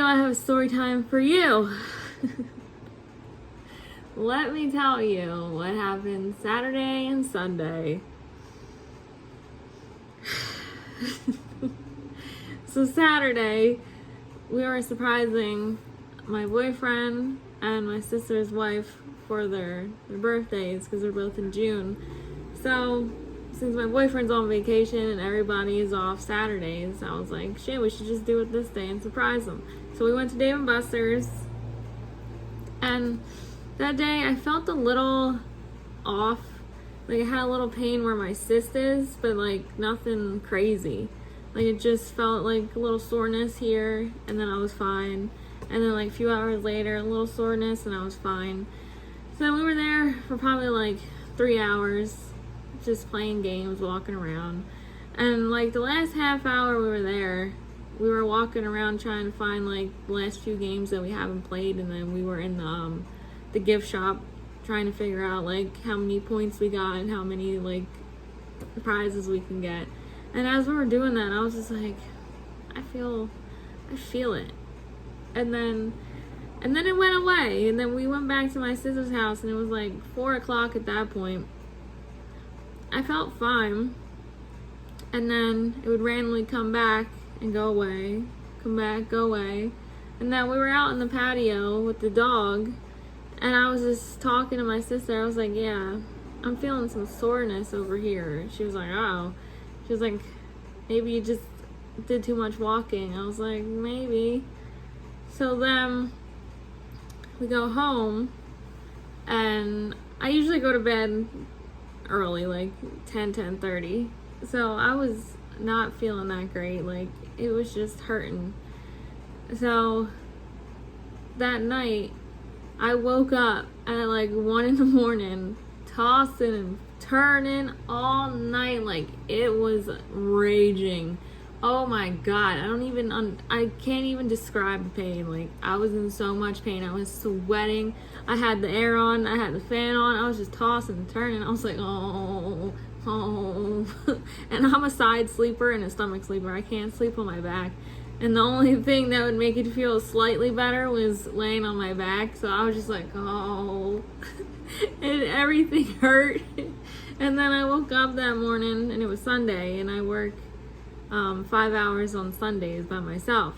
I have a story time for you. Let me tell you what happened Saturday and Sunday. So Saturday, we were surprising my boyfriend and my sister's wife for their birthdays because they're both in June. So since my boyfriend's on vacation and everybody is off Saturdays, I was like, shit, we should just do it this day and surprise them. So we went to Dave & Buster's, and that day I felt a little off. Like I had a little pain where my cyst is, but like nothing crazy. Like it just felt like a little soreness here, and then I was fine. And then like a few hours later, a little soreness, and I was fine. So then we were there for probably like 3 hours, just playing games, walking around. And like the last half hour we were there, we were walking around trying to find like the last few games that we haven't played, and then we were in the gift shop trying to figure out like how many points we got and how many like prizes we can get. And as we were doing that, I was just like, I feel it. And then it went away, and then we went back to my sister's house, and it was like 4 o'clock at that point. I felt fine, and then it would randomly come back and go away, come back, go away. And then we were out in the patio with the dog, and I was just talking to my sister. I was like, yeah, I'm feeling some soreness over here. She was like, oh. She was like, maybe you just did too much walking. I was like, maybe. So then we go home, and I usually go to bed early, like 10:30. So I was not feeling that great. Like it was just hurting. So that night I woke up at like 1 in the morning, tossing and turning all night. Like it was raging. Oh my god, I can't even describe the pain. Like I was in so much pain. I was sweating. I had the air on, I had the fan on. I was just tossing and turning. I was like, oh. And I'm a side sleeper and a stomach sleeper. I can't sleep on my back. And the only thing that would make it feel slightly better was laying on my back. So I was just like, oh. And everything hurt. And then I woke up that morning, and it was Sunday, and I work 5 hours on Sundays by myself.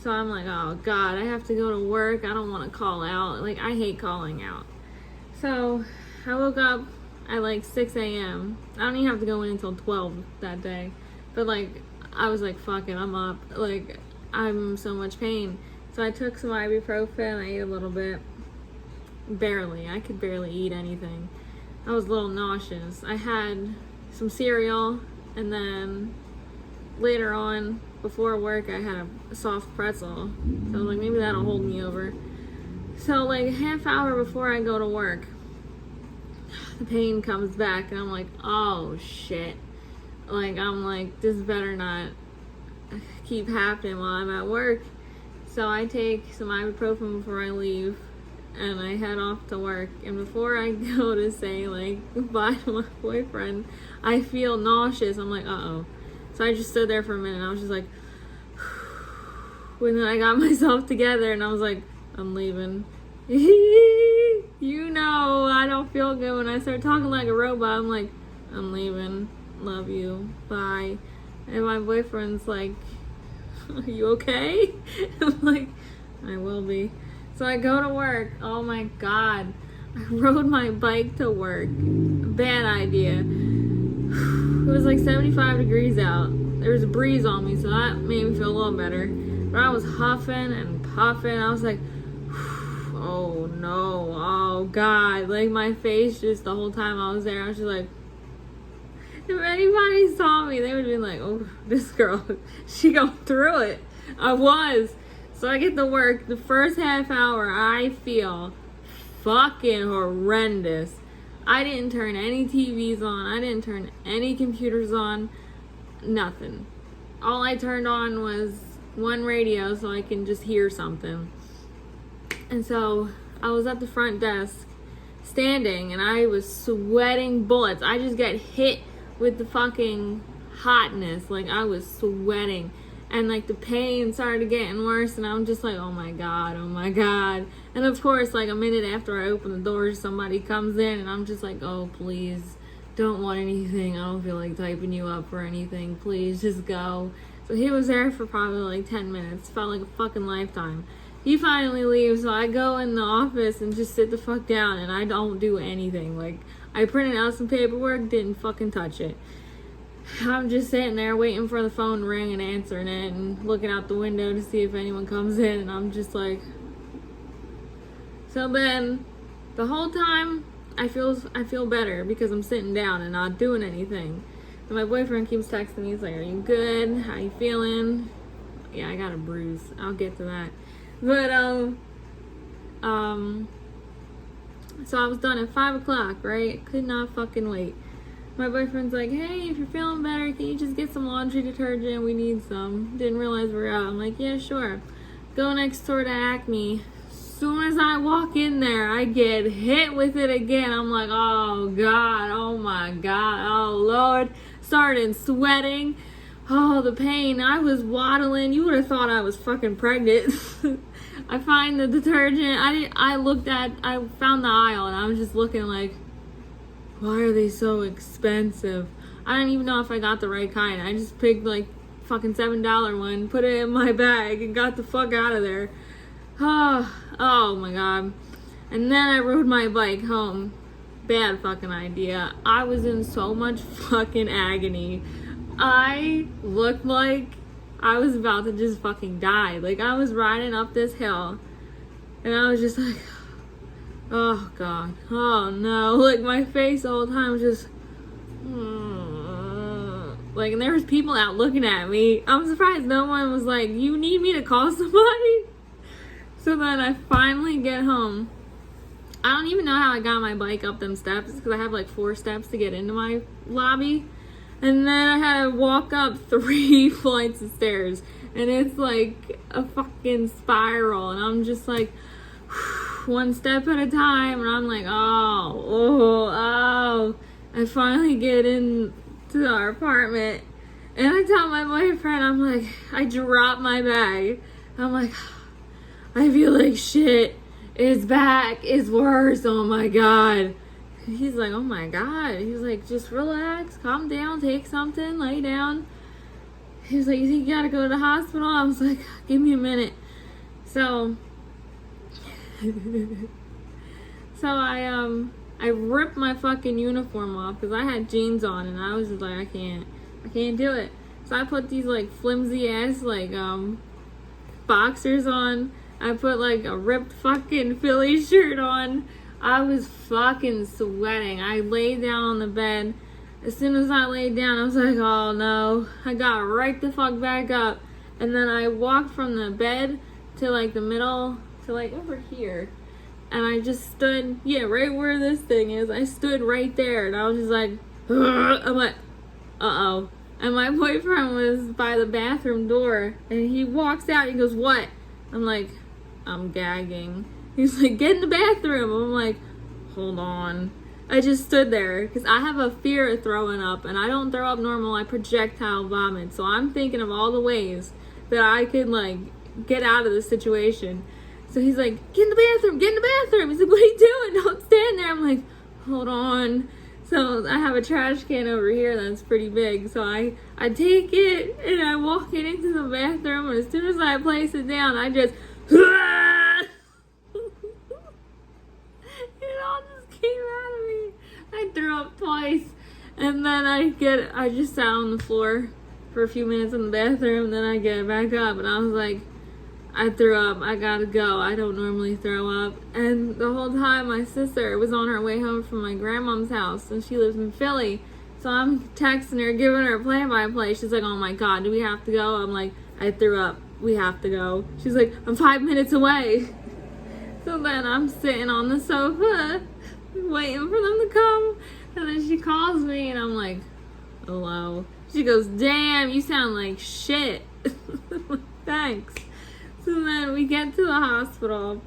So I'm like, oh god, I have to go to work. I don't want to call out. Like I hate calling out. So I woke up at like 6 a.m. I don't even have to go in until 12 that day. But like I was like, fuck it, I'm up. Like I'm in so much pain. So I took some ibuprofen. I ate a little bit. Barely. I could barely eat anything. I was a little nauseous. I had some cereal, and then later on, before work, I had a soft pretzel. So like maybe that'll hold me over. So like a half hour before I go to work, the pain comes back, and I'm like, oh shit. Like I'm like, this better not keep happening while I'm at work. So I take some ibuprofen before I leave, and I head off to work. And before I go to say like goodbye to my boyfriend, I feel nauseous. I'm like, uh-oh. So I just stood there for a minute, and I was just like, and then I got myself together, and I was like, I'm leaving. You know, I don't feel good when I start talking like a robot. I'm like, I'm leaving. Love you. Bye. And my boyfriend's like, are you okay? I'm like, I will be. So I go to work. Oh my god. I rode my bike to work. Bad idea. It was like 75 degrees out. There was a breeze on me, so that made me feel a little better. But I was huffing and puffing. I was like, oh no, oh god. Like my face just the whole time I was there, I was just like, if anybody saw me, they would be like, oh, this girl, she going through it. I was. So I get to work. The first half hour, I feel fucking horrendous. I didn't turn any TVs on. I didn't turn any computers on. Nothing. All I turned on was one radio so I can just hear something. And so I was at the front desk standing, and I was sweating bullets. I just get hit with the fucking hotness. Like I was sweating. and like the pain started getting worse, and I'm just like, oh my god, oh my god. And of course, like a minute after I open the door, somebody comes in, and I'm just like, oh please, don't want anything, I don't feel like typing you up or anything, please just go. So he was there for probably like 10 minutes, felt like a fucking lifetime. He finally leaves, so I go in the office and just sit the fuck down, and I don't do anything. Like, I printed out some paperwork, didn't fucking touch it. I'm just sitting there waiting for the phone to ring and answering it and looking out the window to see if anyone comes in, and I'm just like... So then, the whole time, I feel better because I'm sitting down and not doing anything. And my boyfriend keeps texting me, he's like, are you good? How you feeling? Yeah, I got a bruise. I'll get to that. But, so I was done at 5 o'clock, right? Could not fucking wait. My boyfriend's like, hey, if you're feeling better, can you just get some laundry detergent? We need some. Didn't realize we were out. I'm like, yeah, sure. Go next door to Acme. As soon as I walk in there, I get hit with it again. I'm like, oh God, oh my God, oh Lord. Started sweating. Oh, the pain. I was waddling. You would have thought I was fucking pregnant. I find the detergent. I found the aisle, and I was just looking like, why are they so expensive? I don't even know if I got the right kind. I just picked like fucking $7 one, put it in my bag, and got the fuck out of there. Oh my God. And then I rode my bike home. Bad fucking idea. I was in so much fucking agony. I looked like I was about to just fucking die. Like, I was riding up this hill, and I was just like, oh God, oh no. Like, my face the whole time was just, like, and there was people out looking at me. I'm surprised no one was like, you need me to call somebody? So then I finally get home. I don't even know how I got my bike up them steps, because I have like 4 steps to get into my lobby. And then I had to walk up 3 flights of stairs. And it's like a fucking spiral. And I'm just like, one step at a time. And I'm like, oh. I finally get into our apartment. And I tell my boyfriend, I'm like, I drop my bag. I'm like, I feel like shit. It's back. It's worse. Oh my God. He's like, oh my God. He's like, just relax, calm down, take something, lay down. He was like, you think you gotta go to the hospital? I was like, give me a minute. So I ripped my fucking uniform off because I had jeans on, and I was just like, I can't do it. So I put these like flimsy ass like boxers on. I put like a ripped fucking Philly shirt on. I was fucking sweating. I laid down on the bed. As soon as I laid down, I was like, oh no. I got right the fuck back up. And then I walked from the bed to like the middle, to like over here. And I just stood, right where this thing is. I stood right there, and I was just like, ugh. I'm like, uh-oh. And my boyfriend was by the bathroom door, and he walks out, he goes, what? I'm like, I'm gagging. He's like, get in the bathroom. I'm like, hold on. I just stood there because I have a fear of throwing up, and I don't throw up normal. I projectile vomit. So I'm thinking of all the ways that I could like get out of the situation. So he's like, get in the bathroom, get in the bathroom. He's like, what are you doing? Don't stand there. I'm like, hold on. So I have a trash can over here that's pretty big. So I take it and I walk it into the bathroom, and as soon as I place it down, I just it all just came out of me. I threw up twice, and then I just sat on the floor for a few minutes in the bathroom, and then I get back up, and I was like, I threw up, I gotta go. I don't normally throw up. And the whole time my sister was on her way home from my grandmom's house, and she lives in Philly. So I'm texting her, giving her a play-by-play. She's like, oh my God, do we have to go? I'm like, I threw up. We have to go. She's like, I'm 5 minutes away. So then I'm sitting on the sofa, waiting for them to come. And then she calls me, and I'm like, hello. She goes, damn, you sound like shit. Thanks. So then we get to the hospital.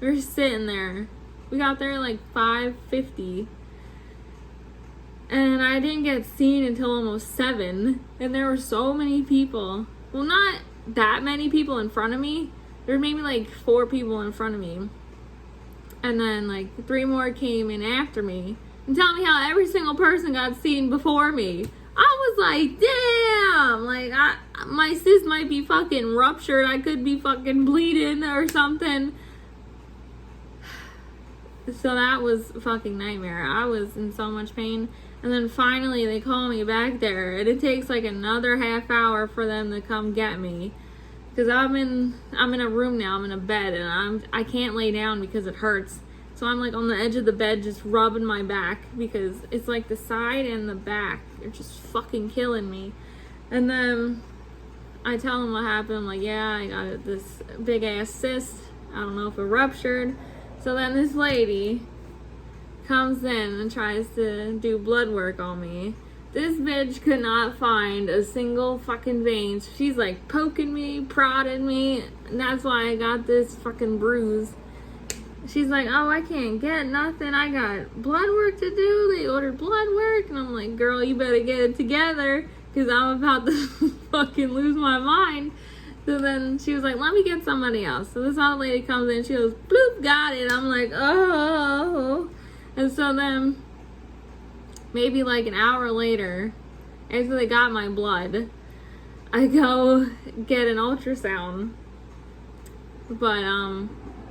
We're sitting there. We got there like 5:50. And I didn't get seen until almost 7. And there were so many people well, not that many people in front of me. There were maybe like 4 people in front of me. And then like 3 more came in after me. And tell me how every single person got seen before me. I was like, damn, like my cyst might be fucking ruptured. I could be fucking bleeding or something. So that was a fucking nightmare. I was in so much pain. And then finally they call me back there. And it takes like another half hour for them to come get me. Because I'm in a room now. I'm in a bed and I can't lay down because it hurts. So I'm like on the edge of the bed just rubbing my back because it's like the side and the back. They're just fucking killing me. And then I tell them what happened. I'm like, yeah, I got this big ass cyst. I don't know if it ruptured. So then this lady comes in and tries to do blood work on me. This bitch could not find a single fucking vein. So she's like poking me, prodding me. And that's why I got this fucking bruise. She's like, oh, I can't get nothing. I got blood work to do. They ordered blood work. And I'm like, girl, you better get it together because I'm about to fucking lose my mind. So then she was like, let me get somebody else. So this other lady comes in. She goes, bloop, got it. I'm like, oh. And so then maybe like an hour later, after they got my blood, I go get an ultrasound. But,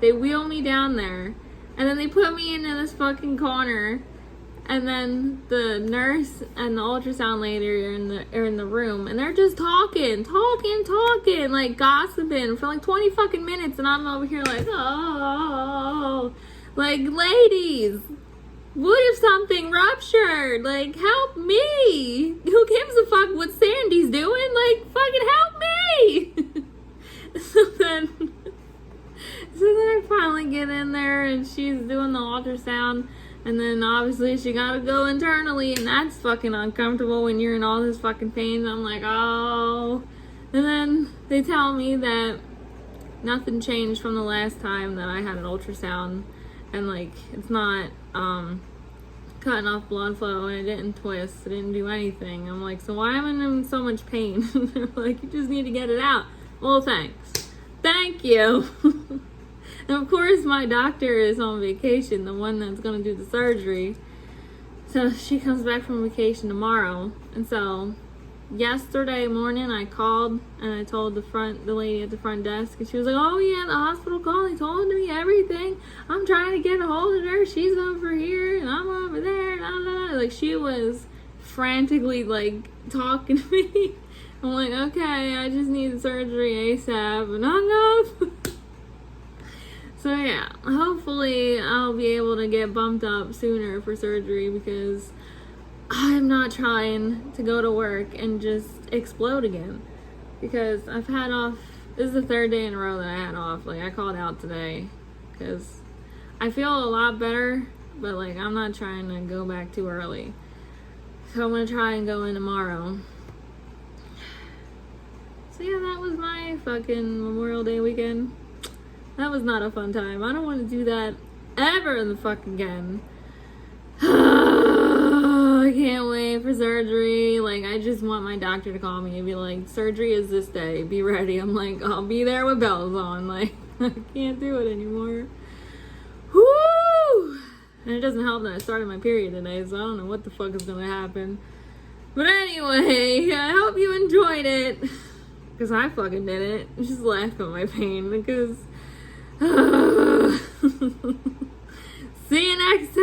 they wheel me down there, and then they put me into this fucking corner, and then the nurse and the ultrasound lady are in the room, and they're just talking, like gossiping for like 20 fucking minutes, and I'm over here like, oh, like, ladies, what if something ruptured? Like, help me! Who gives a fuck what Sandy's doing? Like, fucking help me! So then I finally get in there and she's doing the ultrasound, and then obviously she gotta go internally, and that's fucking uncomfortable when you're in all this fucking pain. I'm like, oh. And then they tell me that nothing changed from the last time that I had an ultrasound, and like it's not cutting off blood flow, and it didn't twist, it didn't do anything. I'm like, so why am I in so much pain? They're like, you just need to get it out. Well, thanks. Thank you. And of course my doctor is on vacation, the one that's going to do the surgery. So she comes back from vacation tomorrow. And so yesterday morning I called and I told the lady at the front desk, and she was like, oh yeah, the hospital called, they told me everything. I'm trying to get a hold of her. She's over here and I'm over there. Blah, blah, blah. Like she was frantically like talking to me. I'm like, okay, I just need surgery ASAP, and hung up. So yeah, hopefully I'll be able to get bumped up sooner for surgery because I'm not trying to go to work and just explode again. Because I've had off, this is the 3rd day in a row that I had off. Like I called out today because I feel a lot better, but like I'm not trying to go back too early. So I'm going to try and go in tomorrow. So yeah, that was my fucking Memorial Day weekend. That was not a fun time. I don't want to do that ever in the fuck again. I can't wait for surgery. Like, I just want my doctor to call me and be like, surgery is this day. Be ready. I'm like, I'll be there with bells on. Like, I can't do it anymore. Woo! And it doesn't help that I started my period today, so I don't know what the fuck is going to happen. But anyway, I hope you enjoyed it. Because I fucking did it. Just laugh at my pain because... See you next